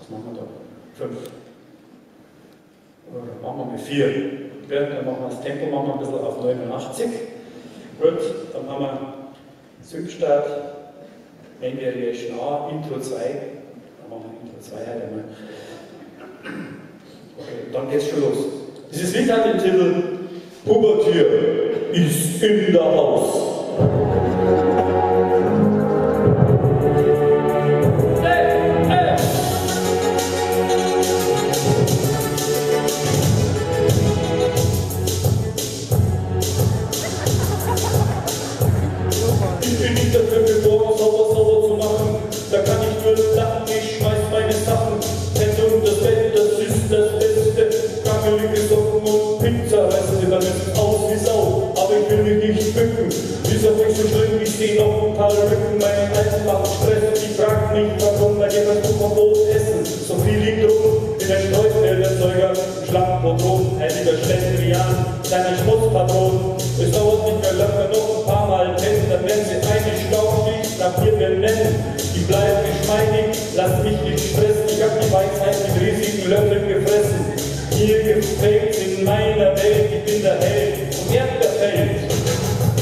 Was machen wir da? 5. Oder machen wir mit 4. Dann machen wir das Tempo machen wir ein bisschen auf 89. Gut, dann haben wir Sync-Start, Ende A, Intro 2. Dann machen wir Intro 2 halt einmal. Okay, dann geht's schon los. Dieses Lied hat den Titel Pubertier ist in der Haus. Ich bin nicht dafür geboren, sauber zu machen. Da kann ich nur lachen, ich schmeiß meine Sachen. Sendung, das Bett, das ist das Beste. Kackelige Socken und Pizza, weißt du, dann ist es aus wie Sau. Aber ich will mich nicht bücken, ist auch nicht so schlimm, ich seh noch ein paar Rücken. Meine Alten machen Stress, die fragen mich, warum, weil die was vom Brot essen. So viel liegt rum, in der Streuselderzeuger, Schlammbrot rum, heiliger Schlendrian, kleiner Schmutzpatron. Es dauert nicht mehr lange, noch ein paar Mal pennen, dann werden sie eine Staubschicht nach mir benennen. Die bleibt geschmeidig, lasst mich nicht stressen, ich hab die Weisheit mit riesigen Löffeln gefressen. Mir gefällt in meiner Welt, ich bin der Held vom Erdbeerfeld.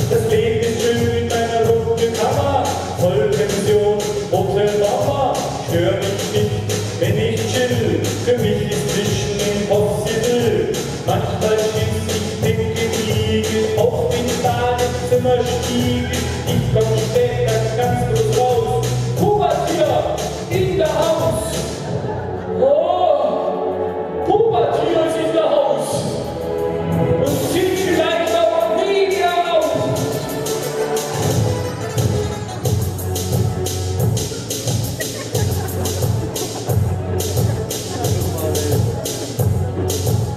Das Leben ist schön in meiner runden Kammer, Vollpension, Hotel Mama. Stör mich nicht, wenn ich chill, für mich ist Vision impossible. Manchmal schießt ich dicke Liege auf den Badezimmerstiegen. Ich komm später ganz groß raus, Pubertier in der Haus. Oh, Pubertier ist in der Haus und zieht vielleicht auch nie wieder aus.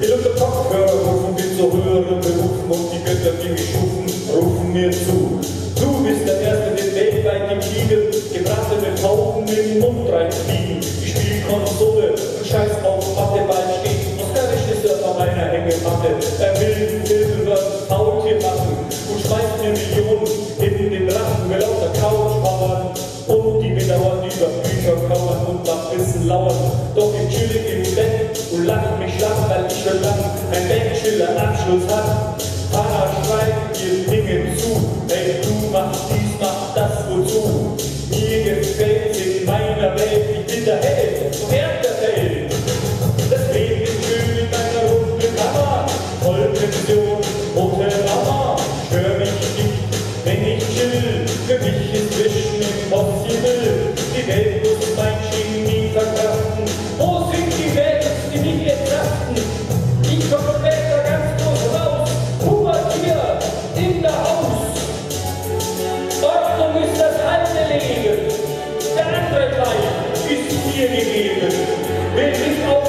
Ich unter Kopfhörer rufen, bin so höheren Berufen und die Götter, die mich schufen, rufen mir zu. Du bist der Erste, den weltweit im Kriege gebratene Tauben im Mund reinfliegen. Ich spiel Konsole und scheiß auf Matheball steht. Oscar-Regisseur auf meiner Hängematte. Er will einen Film über Faultier machen und schmeißt mir Millionen in den Rachen, will auf der Couch powern und die bedauern über Bücher kauern und nach Wissen lauern. Doch ich chill im Bett und lach mich schlapp, weil ich schon lang ein Bachelor-Abschluss hab. Vater schreibt dir Dinge zu, hey du machst dies, mach das, wozu? Mir gefällt's in meiner Welt, ich bin der Held vom Erdbeerfeld. Das Leben ist schön in meiner runden Kammer, Vollpension, Hotel Mama. Stör mich nicht, wenn ich chill, für mich ist Vision impossible. Die Welt muss mein Genie verkraften. Wo sind die Welt, die mich entlasten? Ich komm später ganz groß raus, Pubertier in der Haus. Ordnung ist das alte Leben, der andere Teil ist mir gegeben. Will ich auf